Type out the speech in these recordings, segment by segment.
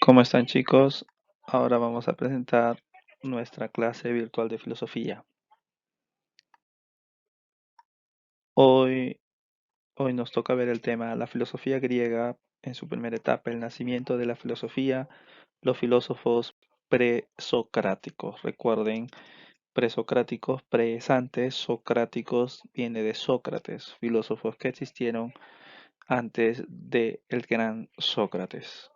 ¿Cómo están, chicos? Ahora vamos a presentar nuestra clase virtual de filosofía. Hoy, hoy nos toca ver el tema la filosofía griega en su primera etapa, el nacimiento de la filosofía, los filósofos presocráticos. Recuerden, presocráticos, pre es antes, socráticos viene de Sócrates, filósofos que existieron antes de el gran Sócrates.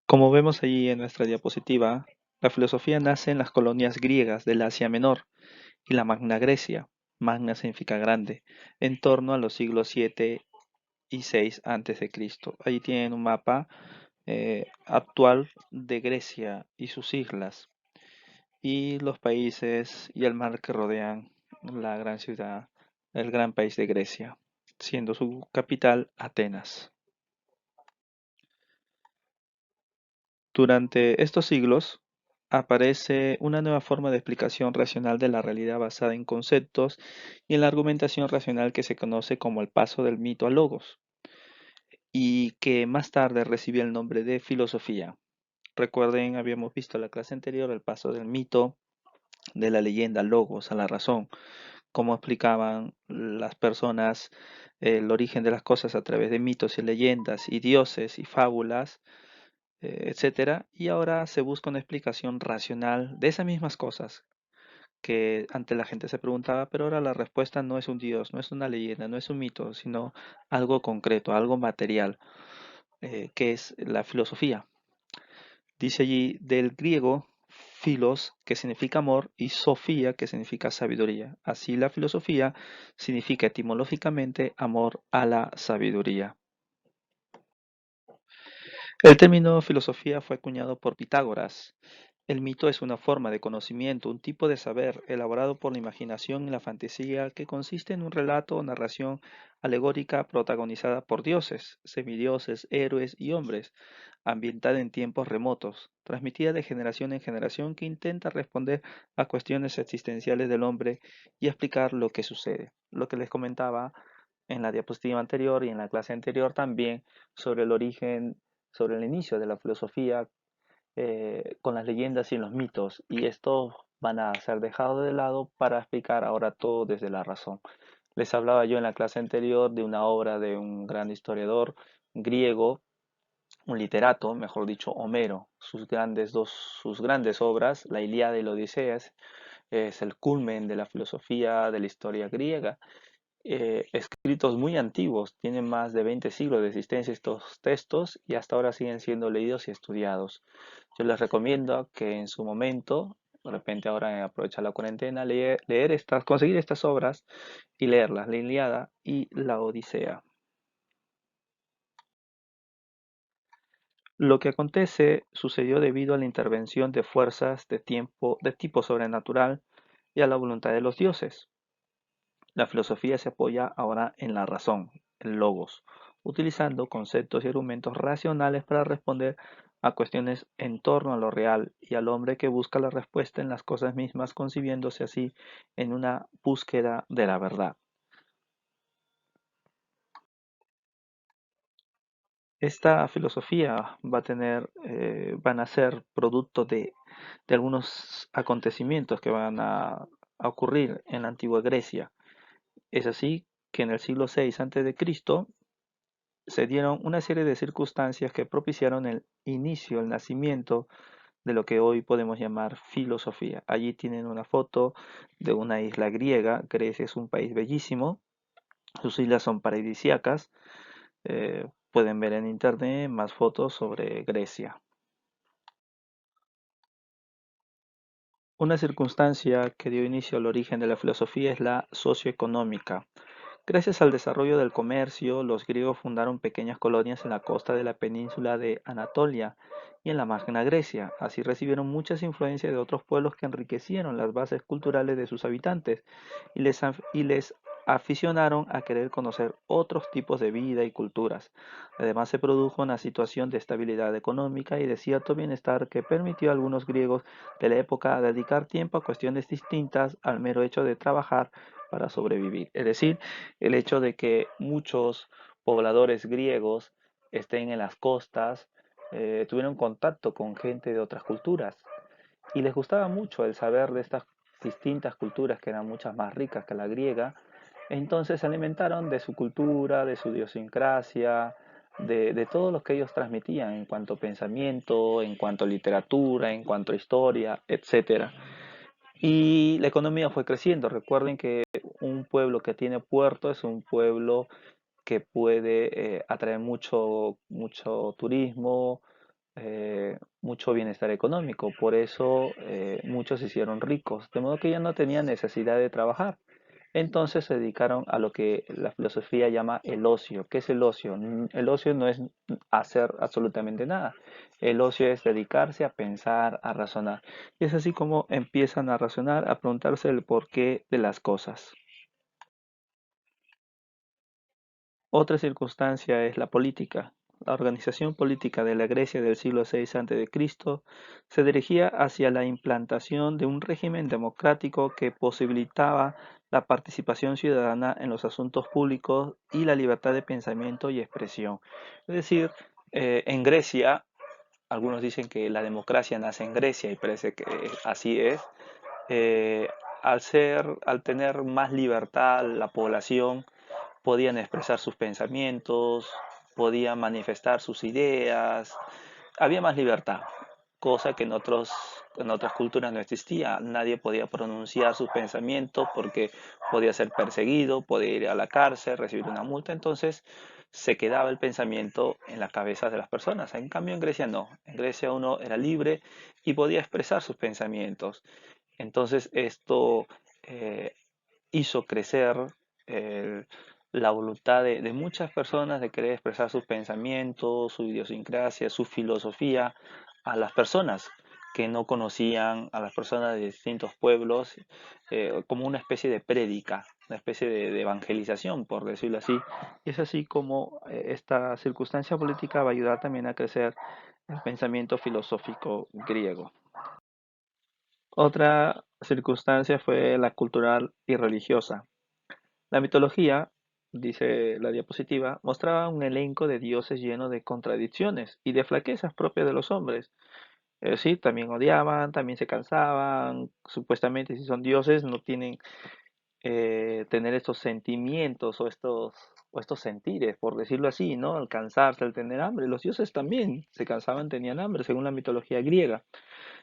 Como vemos allí en nuestra diapositiva, la filosofía nace en las colonias griegas del Asia Menor y la Magna Grecia, Magna significa grande, en torno a los siglos 7 y 6 antes de Cristo. Allí tienen un mapa actual de Grecia y sus islas y los países y el mar que rodean la gran ciudad, el gran país de Grecia, siendo su capital Atenas. Durante estos siglos aparece una nueva forma de explicación racional de la realidad basada en conceptos y en la argumentación racional que se conoce como el paso del mito al logos y que más tarde recibió el nombre de filosofía. Recuerden, habíamos visto en la clase anterior el paso del mito, de la leyenda al logos, a la razón, cómo explicaban las personas el origen de las cosas a través de mitos y leyendas y dioses y fábulas, etcétera, y ahora se busca una explicación racional de esas mismas cosas que antes la gente se preguntaba, pero ahora la respuesta no es un dios, no es una leyenda, no es un mito, sino algo concreto, algo material, que es la filosofía. Dice allí del griego philos, que significa amor, y sofía, que significa sabiduría. Así la filosofía significa etimológicamente amor a la sabiduría. El término filosofía fue acuñado por Pitágoras. El mito es una forma de conocimiento, un tipo de saber elaborado por la imaginación y la fantasía que consiste en un relato o narración alegórica protagonizada por dioses, semidioses, héroes y hombres, ambientada en tiempos remotos, transmitida de generación en generación que intenta responder a cuestiones existenciales del hombre y explicar lo que sucede. Lo que les comentaba en la diapositiva anterior y en la clase anterior también sobre el origen, sobre el inicio de la filosofía con las leyendas y los mitos, y estos van a ser dejados de lado para explicar ahora todo desde la razón. Les hablaba yo en la clase anterior de una obra de un gran historiador griego, un literato, mejor dicho, Homero. Sus grandes obras, la Ilíada y la Odisea, es el culmen de la filosofía de la historia griega, escritos muy antiguos, tienen más de 20 siglos de existencia estos textos y hasta ahora siguen siendo leídos y estudiados. Yo les recomiendo que en su momento, de repente ahora aprovechar la cuarentena, conseguir estas obras y leerlas, la Ilíada y la Odisea. Lo que acontece sucedió debido a la intervención de fuerzas de tipo sobrenatural y a la voluntad de los dioses. La filosofía se apoya ahora en la razón, el logos, utilizando conceptos y argumentos racionales para responder a cuestiones en torno a lo real y al hombre que busca la respuesta en las cosas mismas, concibiéndose así en una búsqueda de la verdad. Esta filosofía van a ser producto de algunos acontecimientos que van a ocurrir en la antigua Grecia. Es así que en el siglo VI a.C. se dieron una serie de circunstancias que propiciaron el inicio, el nacimiento de lo que hoy podemos llamar filosofía. Allí tienen una foto de una isla griega. Grecia es un país bellísimo, sus islas son paradisíacas. Pueden ver en internet más fotos sobre Grecia. Una circunstancia que dio inicio al origen de la filosofía es la socioeconómica. Gracias al desarrollo del comercio, los griegos fundaron pequeñas colonias en la costa de la península de Anatolia y en la Magna Grecia. Así recibieron muchas influencias de otros pueblos que enriquecieron las bases culturales de sus habitantes y les aficionaron a querer conocer otros tipos de vida y culturas. Además, se produjo una situación de estabilidad económica y de cierto bienestar que permitió a algunos griegos de la época dedicar tiempo a cuestiones distintas al mero hecho de trabajar para sobrevivir. Es decir, el hecho de que muchos pobladores griegos estén en las costas, tuvieron contacto con gente de otras culturas y les gustaba mucho el saber de estas distintas culturas que eran muchas más ricas que la griega. Entonces se alimentaron de su cultura, de su idiosincrasia, de todo lo que ellos transmitían en cuanto a pensamiento, en cuanto a literatura, en cuanto a historia, etcétera. Y la economía fue creciendo. Recuerden que un pueblo que tiene puerto es un pueblo que puede atraer mucho turismo, mucho bienestar económico. Por eso muchos se hicieron ricos, de modo que ya no tenían necesidad de trabajar. Entonces se dedicaron a lo que la filosofía llama el ocio. ¿Qué es el ocio? El ocio no es hacer absolutamente nada. El ocio es dedicarse a pensar, a razonar. Y es así como empiezan a razonar, a preguntarse el porqué de las cosas. Otra circunstancia es la política. La organización política de la Grecia del siglo VI a.C. se dirigía hacia la implantación de un régimen democrático que posibilitaba la participación ciudadana en los asuntos públicos y la libertad de pensamiento y expresión. Es decir, en Grecia, algunos dicen que la democracia nace en Grecia y parece que así es. eh, al tener más libertad la población, podían expresar sus pensamientos, podían manifestar sus ideas, había más libertad, cosa que en otras culturas no existía. Nadie podía pronunciar sus pensamientos porque podía ser perseguido, podía ir a la cárcel, recibir una multa, entonces se quedaba el pensamiento en la cabeza de las personas. En cambio en Grecia no, en Grecia uno era libre y podía expresar sus pensamientos. Entonces esto eh, hizo crecer el- la voluntad de muchas personas de querer expresar sus pensamientos, su idiosincrasia, su filosofía a las personas que no conocían, a las personas de distintos pueblos, como una especie de prédica, una especie de evangelización, por decirlo así. Y es así como esta circunstancia política va a ayudar también a crecer el pensamiento filosófico griego. Otra circunstancia fue la cultural y religiosa. La mitología, dice la diapositiva, mostraba un elenco de dioses lleno de contradicciones y de flaquezas propias de los hombres. Es decir, también odiaban, también se cansaban, supuestamente si son dioses no tienen tener estos sentimientos o estos sentires, por decirlo así, ¿no? Al cansarse, al tener hambre. Los dioses también se cansaban, tenían hambre, según la mitología griega.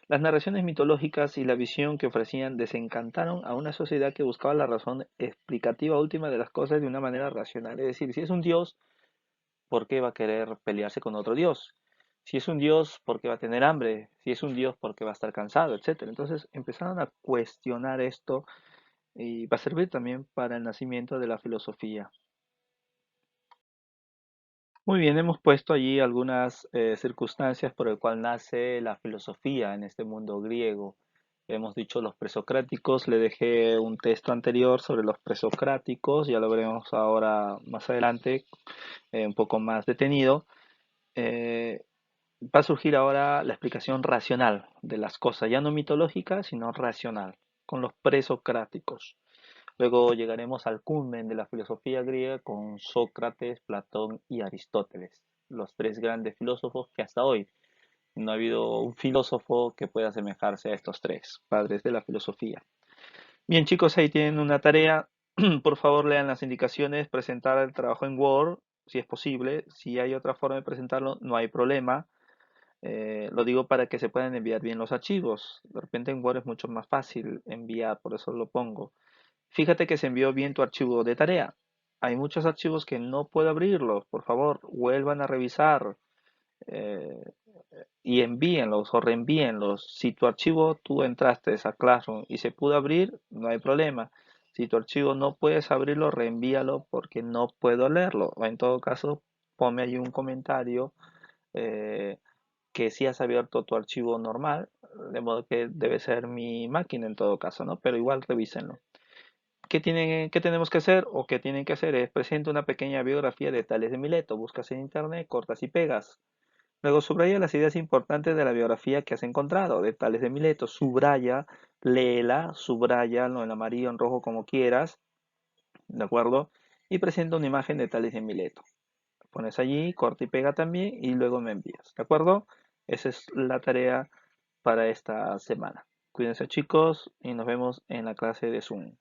Las narraciones mitológicas y la visión que ofrecían desencantaron a una sociedad que buscaba la razón explicativa última de las cosas de una manera racional. Es decir, si es un dios, ¿por qué va a querer pelearse con otro dios? Si es un dios, ¿por qué va a tener hambre? Si es un dios, ¿por qué va a estar cansado? Etcétera. Entonces empezaron a cuestionar esto y va a servir también para el nacimiento de la filosofía. Muy bien, hemos puesto allí algunas circunstancias por el cual nace la filosofía en este mundo griego. Hemos dicho los presocráticos, le dejé un texto anterior sobre los presocráticos, ya lo veremos ahora más adelante, un poco más detenido. Eh, Va a surgir ahora la explicación racional de las cosas, ya no mitológica, sino racional, con los presocráticos. Luego llegaremos al culmen de la filosofía griega con Sócrates, Platón y Aristóteles, los tres grandes filósofos que hasta hoy no ha habido un filósofo que pueda asemejarse a estos tres padres de la filosofía. Bien, chicos, ahí tienen una tarea. Por favor, lean las indicaciones, presentar el trabajo en Word, si es posible. Si hay otra forma de presentarlo, no hay problema. Lo digo para que se puedan enviar bien los archivos. De repente en Word es mucho más fácil enviar, por eso lo pongo. Fíjate que se envió bien tu archivo de tarea. Hay muchos archivos que no puedo abrirlos. Por favor, vuelvan a revisar eh, y envíenlos o reenvíenlos. Si tu archivo tú entraste a Classroom y se pudo abrir, no hay problema. Si tu archivo no puedes abrirlo, reenvíalo porque no puedo leerlo. O en todo caso, ponme ahí un comentario eh, que si has abierto tu archivo normal, de modo que debe ser mi máquina en todo caso, ¿no? Pero igual revísenlo. ¿Qué tenemos que hacer o qué tienen que hacer? Es presenta una pequeña biografía de Tales de Mileto. Buscas en internet, cortas y pegas. Luego subraya las ideas importantes de la biografía que has encontrado de Tales de Mileto. Subraya, léela, subrayalo en amarillo, en rojo, como quieras, ¿de acuerdo? Y presenta una imagen de Tales de Mileto. pones allí, corta y pega también y luego me envías, ¿de acuerdo? Esa es la tarea para esta semana. Cuídense chicos y nos vemos en la clase de Zoom.